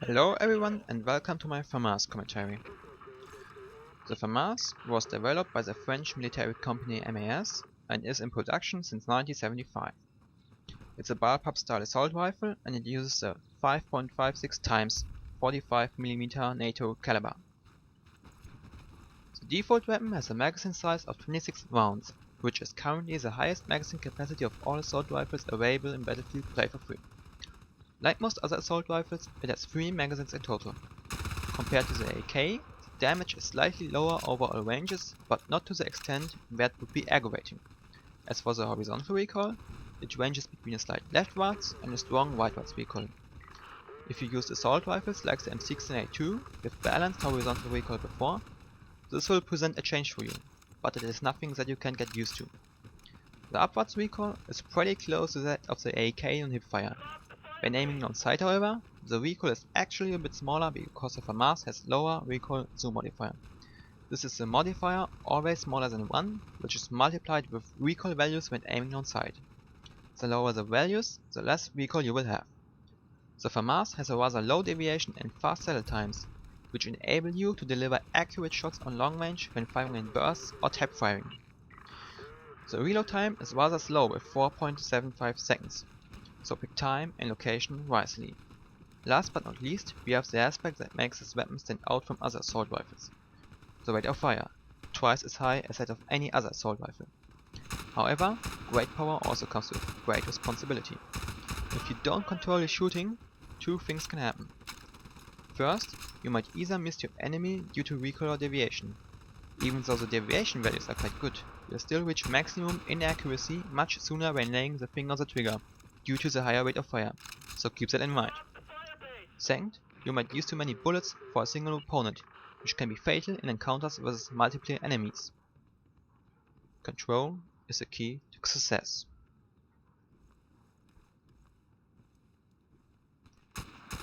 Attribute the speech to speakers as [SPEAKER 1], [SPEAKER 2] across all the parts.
[SPEAKER 1] Hello everyone and welcome to my Famas commentary. The Famas was developed by the French military company MAS and is in production since 1975. It's a bullpup style assault rifle and it uses a 5.56 times 45mm NATO caliber. The default weapon has a magazine size of 26 rounds, which is currently the highest magazine capacity of all assault rifles available in Battlefield Play4Free. Like most other assault rifles, it has 3 magazines in total. Compared to the AK, the damage is slightly lower over all ranges, but not to the extent that would be aggravating. As for the horizontal recoil, it ranges between a slight leftwards and a strong rightwards recoil. If you used assault rifles like the M16A2 with balanced horizontal recoil before, this will present a change for you, but it is nothing that you can get used to. The upwards recoil is pretty close to that of the AK on hipfire. When aiming on sight, however, the recoil is actually a bit smaller because the Famas has lower recoil zoom modifier. This is a modifier always smaller than 1, which is multiplied with recoil values when aiming on sight. The lower the values, the less recoil you will have. The Famas has a rather low deviation and fast settle times, which enable you to deliver accurate shots on long range when firing in bursts or tap firing. The reload time is rather slow with 4.75 seconds. So pick time and location wisely. Last but not least, we have the aspect that makes this weapon stand out from other assault rifles. The rate of fire, twice as high as that of any other assault rifle. However, great power also comes with great responsibility. If you don't control your shooting, 2 things can happen. First, you might either miss your enemy due to recoil or deviation. Even though the deviation values are quite good, you'll still reach maximum inaccuracy much sooner when laying the finger on the trigger, due to the higher rate of fire, so keep that in mind. Second, you might use too many bullets for a single opponent, which can be fatal in encounters with multiple enemies. Control is the key to success.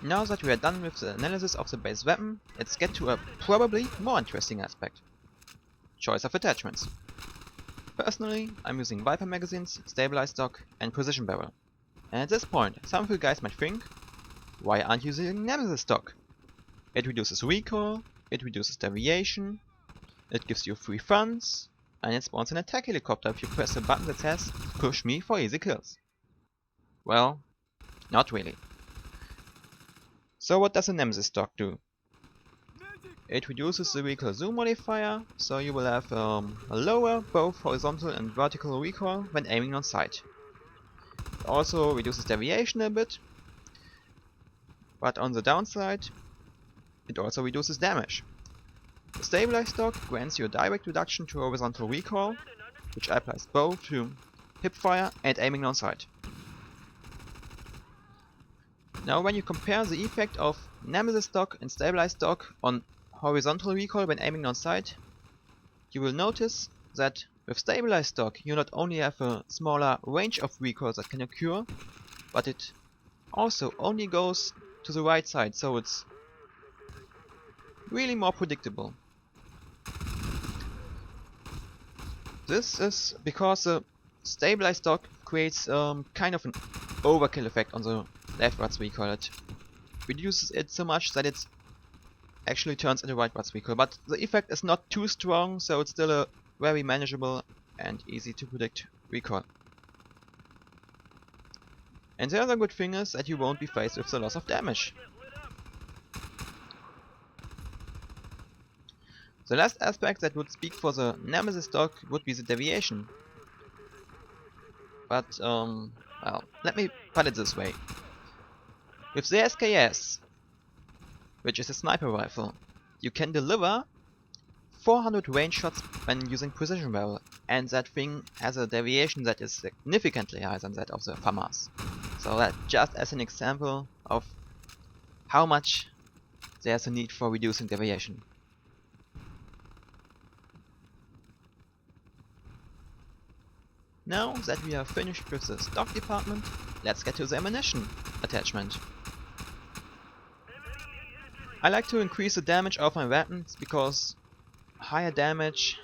[SPEAKER 1] Now that we are done with the analysis of the base weapon, let's get to a probably more interesting aspect. Choice of attachments. Personally, I'm using Viper magazines, stabilized stock and precision barrel. And at this point, some of you guys might think, why aren't you using Nemesis stock? It reduces recoil, it reduces deviation, it gives you free funds, and it spawns an attack helicopter if you press a button that says, push me for easy kills. Well, not really. So what does a Nemesis stock do? It reduces the recoil zoom modifier, so you will have a lower both horizontal and vertical recoil when aiming on sight. It also reduces deviation a bit, but on the downside, it also reduces damage. The stabilized stock grants you a direct reduction to horizontal recoil, which applies both to hipfire and aiming on sight. Now when you compare the effect of Nemesis stock and stabilized stock on horizontal recoil when aiming on sight, you will notice that with stabilized stock you not only have a smaller range of recoil that can occur, but it also only goes to the right side, so it's really more predictable. This is because the stabilized stock creates kind of an overkill effect on the leftwards recoil. It reduces it so much that it actually turns into rightwards recoil, but the effect is not too strong, so it's still a very manageable and easy to predict recoil. And the other good thing is that you won't be faced with the loss of damage. The last aspect that would speak for the Nemesis stock would be the deviation. But, well, let me put it this way. With the SKS, which is a sniper rifle, you can deliver 400 range shots when using precision barrel, and that thing has a deviation that is significantly higher than that of the Famas. So that just as an example of how much there's a need for reducing deviation. Now that we are finished with the stock department, let's get to the ammunition attachment. I like to increase the damage of my weapons because higher damage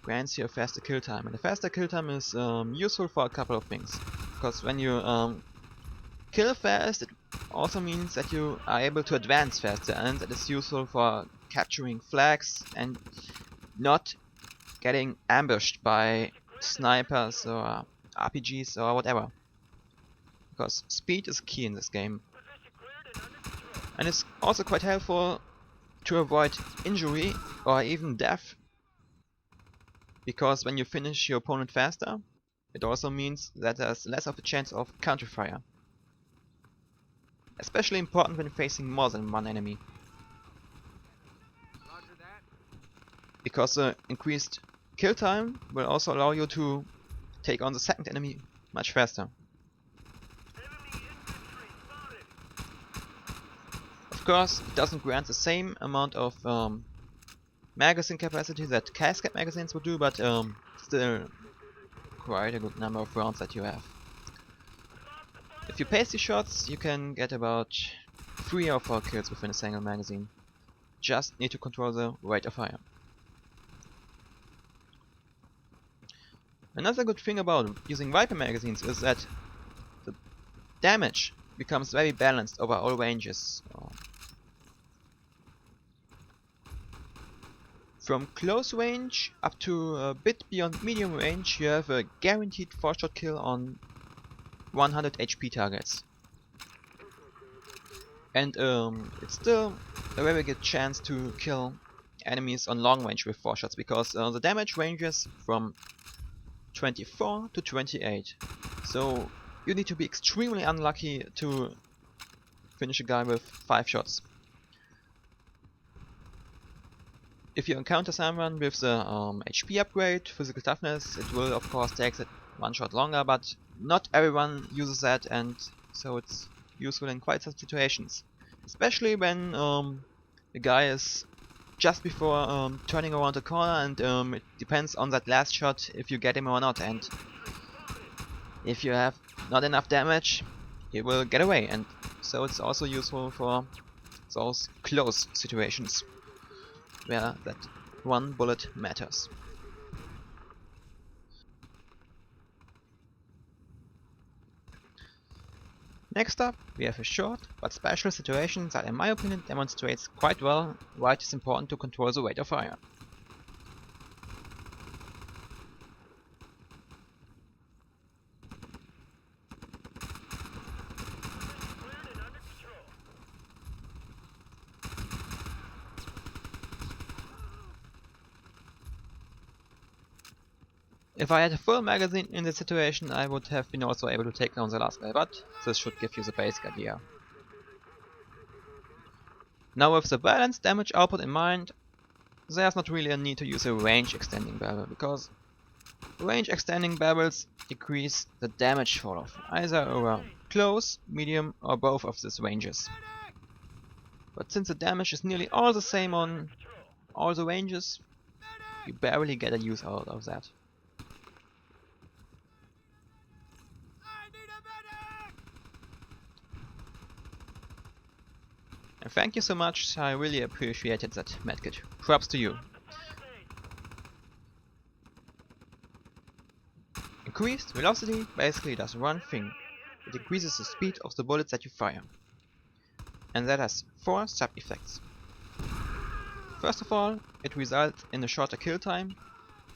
[SPEAKER 1] grants you a faster kill time, and a faster kill time is useful for a couple of things. Because when you kill fast, it also means that you are able to advance faster, and that is useful for capturing flags and not getting ambushed by snipers or RPGs or whatever. Because speed is key in this game. And it's also quite helpful to avoid injury or even death, because when you finish your opponent faster, it also means that there's less of a chance of counterfire. Especially important when facing more than one enemy. Because the increased kill time will also allow you to take on the second enemy much faster. Of course, it doesn't grant the same amount of magazine capacity that cascade magazines would do, but still quite a good number of rounds that you have. If you pace your shots, you can get about 3 or 4 kills within a single magazine. Just need to control the rate of fire. Another good thing about using Viper magazines is that the damage becomes very balanced over all ranges. From close range up to a bit beyond medium range, you have a guaranteed 4-shot kill on 100 HP targets. And it's still a very good chance to kill enemies on long range with 4 shots, because the damage ranges from 24 to 28. So you need to be extremely unlucky to finish a guy with 5 shots. If you encounter someone with the HP upgrade, physical toughness, it will of course take that 1 shot longer, but not everyone uses that, and so it's useful in quite some situations. Especially when the guy is just before turning around the corner, and it depends on that last shot if you get him or not, and if you have not enough damage, he will get away, and so it's also useful for those close situations where that 1 bullet matters. Next up, we have a short but special situation that in my opinion demonstrates quite well why it is important to control the rate of fire. If I had a full magazine in this situation, I would have been also able to take down the last guy, but this should give you the basic idea. Now with the balanced damage output in mind, there's not really a need to use a range extending barrel, because range extending barrels decrease the damage fall off, either over close, medium or both of these ranges. But since the damage is nearly all the same on all the ranges, you barely get a use out of that. And thank you so much, I really appreciated that medkit. Props to you. Increased velocity basically does one thing. It increases the speed of the bullets that you fire. And that has 4 sub-effects. First of all, it results in a shorter kill time,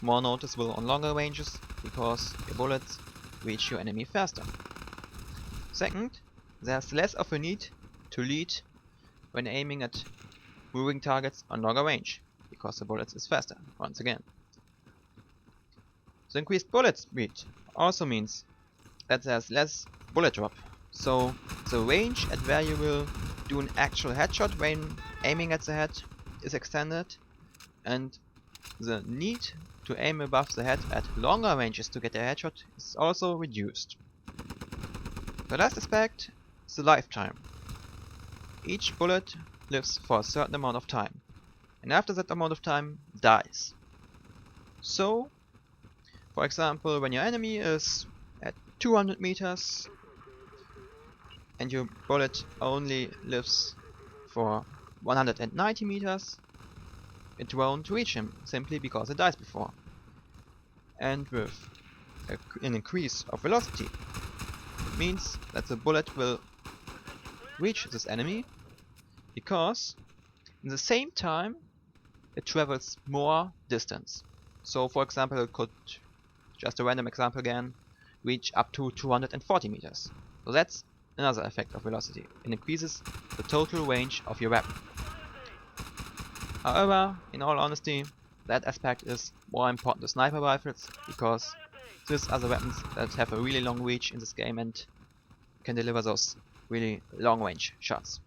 [SPEAKER 1] more noticeable on longer ranges, because your bullets reach your enemy faster. Second, there's less of a need to lead when aiming at moving targets on longer range, because the bullets is faster, once again. The increased bullet speed also means that there's less bullet drop, so the range at where you will do an actual headshot when aiming at the head is extended, and the need to aim above the head at longer ranges to get a headshot is also reduced. The last aspect is the lifetime. Each bullet lives for a certain amount of time, and after that amount of time dies. So, for example, when your enemy is at 200 meters and your bullet only lives for 190 meters, it won't reach him, simply because it dies before. And with an increase of velocity, it means that the bullet will reach this enemy because in the same time it travels more distance. So for example, it could, just a random example again, reach up to 240 meters. So that's another effect of velocity. It increases the total range of your weapon. However, in all honesty, that aspect is more important to sniper rifles, because these are the weapons that have a really long reach in this game and can deliver those really long range shots.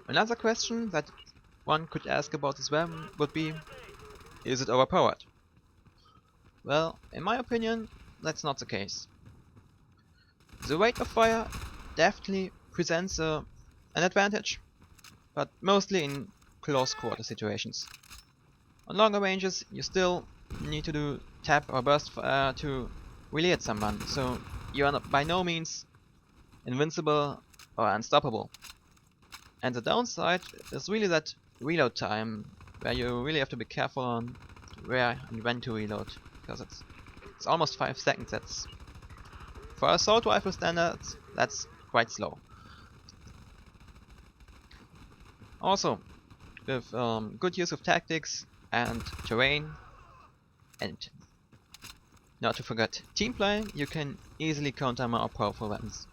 [SPEAKER 1] Another question that one could ask about this weapon would be, is it overpowered? Well, in my opinion, that's not the case. The rate of fire definitely presents an advantage, but mostly in close quarter situations. On longer ranges, you still need to do tap or burst fire to really hit someone, so you are by no means invincible or unstoppable. And the downside is really that reload time, where you really have to be careful on where and when to reload, because it's almost 5 seconds. That's, for assault rifle standards, that's quite slow. Also, with good use of tactics and terrain, and not to forget team play, you can easily counter more powerful weapons.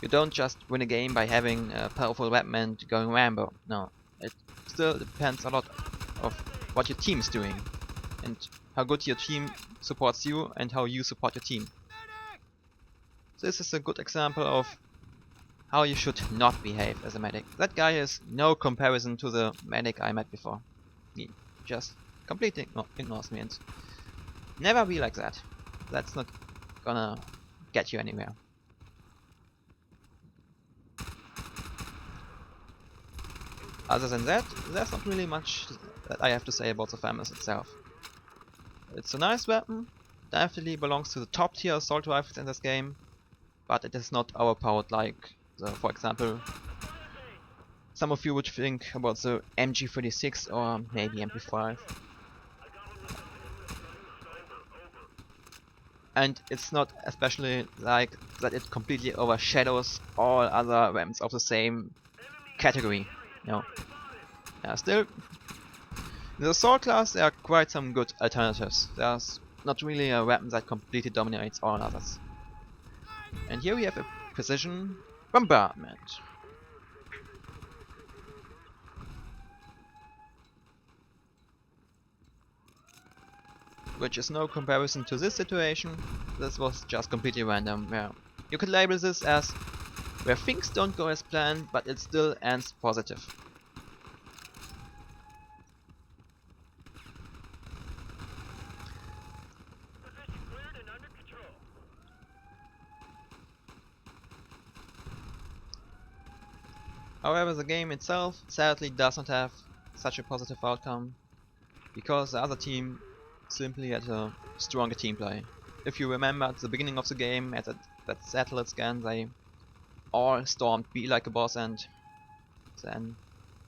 [SPEAKER 1] You don't just win a game by having a powerful weapon and going Rambo. No, it still depends a lot of what your team is doing and how good your team supports you and how you support your team. This is a good example of how you should not behave as a medic. That guy is no comparison to the medic I met before. He just completely ignores me, and never be like that. That's not gonna get you anywhere. Other than that, there's not really much that I have to say about the Famas itself. It's a nice weapon, definitely belongs to the top tier assault rifles in this game, but it is not overpowered like, for example, some of you would think about the MG36 or maybe MP5. And it's not especially like that it completely overshadows all other weapons of the same category. No. Yeah, still, in the assault class there are quite some good alternatives. There's not really a weapon that completely dominates all others. And here we have a precision bombardment. Which is no comparison to this situation. This was just completely random. Where you could label this as where things don't go as planned, but it still ends positive. However, the game itself sadly does not have such a positive outcome, because the other team simply had a stronger team play. If you remember at the beginning of the game, at that satellite scan, they all stormed "Be like a boss" and then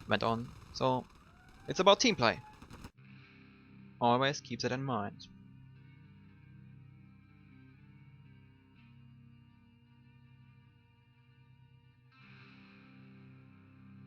[SPEAKER 1] went on. So it's about team play. Always keep that in mind.